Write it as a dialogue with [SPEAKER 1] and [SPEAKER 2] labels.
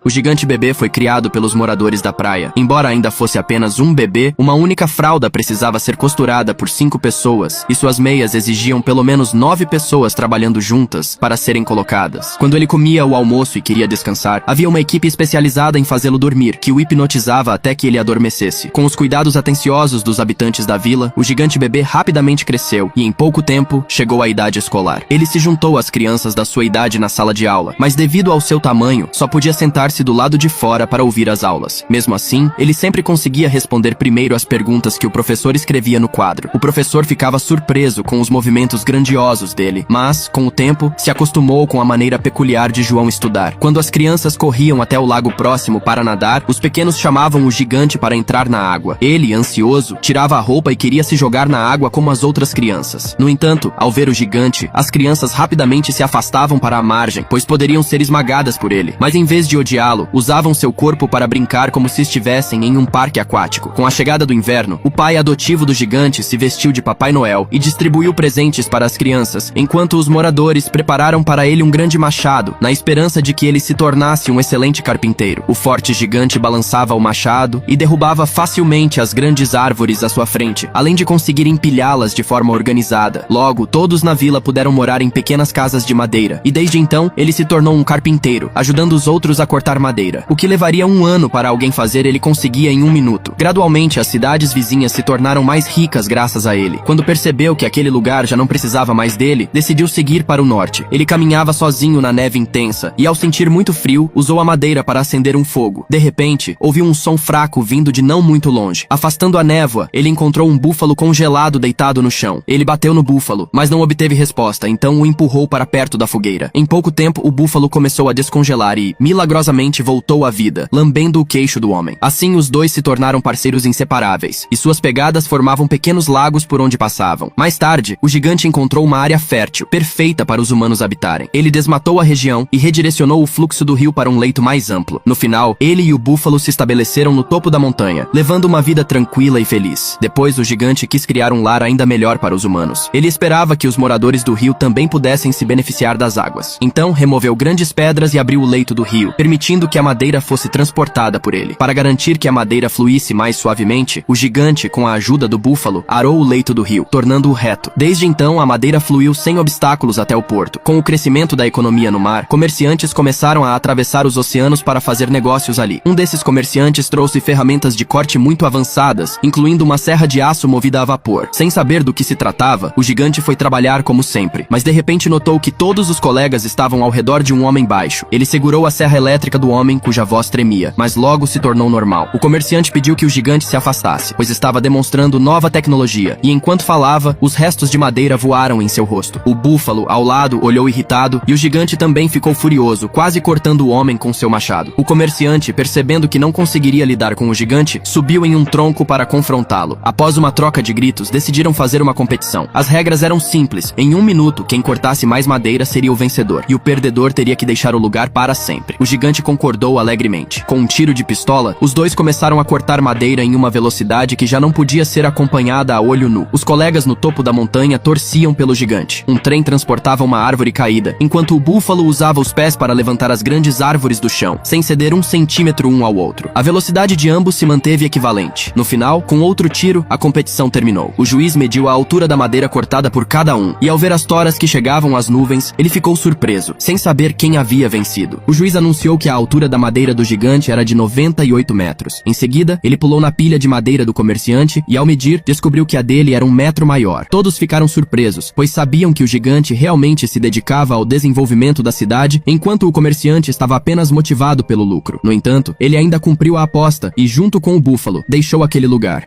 [SPEAKER 1] O gigante bebê foi criado pelos moradores da praia. Embora ainda fosse apenas um bebê, uma única fralda precisava ser costurada por 5 pessoas, e suas meias exigiam pelo menos 9 pessoas trabalhando juntas para serem colocadas. Quando ele comia o almoço e queria descansar, havia uma equipe especializada em fazê-lo dormir, que o hipnotizava até que ele adormecesse. Com os cuidados atenciosos dos habitantes da vila, o gigante bebê rapidamente cresceu e, em pouco tempo, chegou à idade escolar. Ele se juntou às crianças da sua idade na sala de aula, mas devido ao seu tamanho, só podia sentar-se do lado de fora para ouvir as aulas. Mesmo assim, ele sempre conseguia responder primeiro às perguntas que o professor escrevia no quadro. O professor ficava surpreso com os movimentos grandiosos dele, mas, com o tempo, se acostumou com a maneira peculiar de João estudar. Quando as crianças corriam até o lago próximo para nadar, os pequenos chamavam o gigante para entrar na água. Ele, ansioso, tirava a roupa e queria se jogar na água como as outras crianças. No entanto, ao ver o gigante, as crianças rapidamente se afastavam para a margem, pois poderiam ser esmagadas por ele. Mas em vez de odiá-lo, usavam seu corpo para brincar como se estivessem em um parque aquático. Com a chegada do inverno, o pai adotivo do gigante se vestiu de Papai Noel e distribuiu presentes para as crianças, enquanto os moradores prepararam para ele um grande machado, na esperança de que ele se tornasse um excelente carpinteiro. O forte gigante balançava o machado e derrubava facilmente as grandes árvores à sua frente, além de conseguir empilhá-las de forma organizada. Logo, todos na vila puderam morar em pequenas casas de madeira, e desde então, ele se tornou um carpinteiro, ajudando os outros a cortar madeira. O que levaria um ano para alguém fazer, ele conseguia em 1 minuto. Gradualmente, as cidades vizinhas se tornaram mais ricas graças a ele. Quando percebeu que aquele lugar já não precisava mais dele, decidiu seguir para o norte. Ele caminhava sozinho na neve intensa, e ao sentir muito frio, usou a madeira para acender um fogo. De repente, ouviu um som fraco vindo de não muito longe. Afastando a névoa, ele encontrou um búfalo congelado deitado no chão. Ele bateu no búfalo, mas não obteve resposta, então o empurrou para perto da fogueira. Em pouco tempo, o búfalo começou a descongelar e, milagrosamente, voltou à vida, lambendo o queixo do homem. Assim, os dois se tornaram parceiros inseparáveis, e suas pegadas formavam pequenos lagos por onde passavam. Mais tarde, o gigante encontrou uma área fértil, perfeita para os humanos habitarem. Ele desmatou a região e redirecionou o fluxo do rio para um leito mais amplo. No final, ele e o búfalo se estabeleceram no topo da montanha, levando uma vida tranquila e feliz. Depois, o gigante quis criar um lar ainda melhor para os humanos. Ele esperava que os moradores do rio também pudessem se beneficiar das águas. Então, removeu grandes pedras e abriu o leito do rio, permitindo que a madeira fosse transportada por ele. Para garantir que a madeira fluísse mais suavemente, o gigante, com a ajuda do búfalo, arou o leito do rio, tornando-o reto. Desde então, a madeira fluiu sem obstáculos até o porto. Com o crescimento da economia no mar, comerciantes começaram a atravessar os oceanos para fazer negócios ali. Um desses comerciantes trouxe ferramentas de corte muito avançadas, incluindo uma serra de aço movida a vapor. Sem saber do que se tratava, o gigante foi trabalhar como sempre, mas de repente notou que todos os colegas estavam ao redor de um homem baixo. Ele segurou a serra elétrica do homem, cuja voz tremia, mas logo se tornou normal. O comerciante pediu que o gigante se afastasse, pois estava demonstrando nova tecnologia, e enquanto falava, os restos de madeira voaram em seu rosto. O búfalo, ao lado, olhou irritado, e o gigante também ficou furioso, quase cortando o homem com seu machado. O comerciante, percebendo que não conseguiria lidar com o gigante, subiu em um tronco para confrontá-lo. Após uma troca de gritos, decidiram fazer uma competição. As regras eram simples. Em 1 minuto, quem cortasse mais madeira seria o vencedor, e o perdedor teria que deixar o lugar para sempre. O gigante concordou alegremente. Com um tiro de pistola, os dois começaram a cortar madeira em uma velocidade que já não podia ser acompanhada a olho nu. Os colegas no topo da montanha torciam pelo gigante. Um trem transportava uma árvore caída, enquanto o búfalo usava os pés para levantar as grandes árvores do chão, sem ceder 1 centímetro um ao outro. A velocidade de ambos se manteve equivalente. No final, com outro tiro, a competição terminou. O juiz mediu a altura da madeira cortada por cada um, e ao ver as toras que chegavam às nuvens, ele ficou surpreso, sem saber quem havia vencido. O juiz anunciou que a altura da madeira do gigante era de 98 metros. Em seguida, ele pulou na pilha de madeira do comerciante e, ao medir, descobriu que a dele era 1 metro maior. Todos ficaram surpresos, pois sabiam que o gigante realmente se dedicava ao desenvolvimento da cidade, enquanto o comerciante estava apenas motivado pelo lucro. No entanto, ele ainda cumpriu a aposta e, junto com o búfalo, deixou aquele lugar.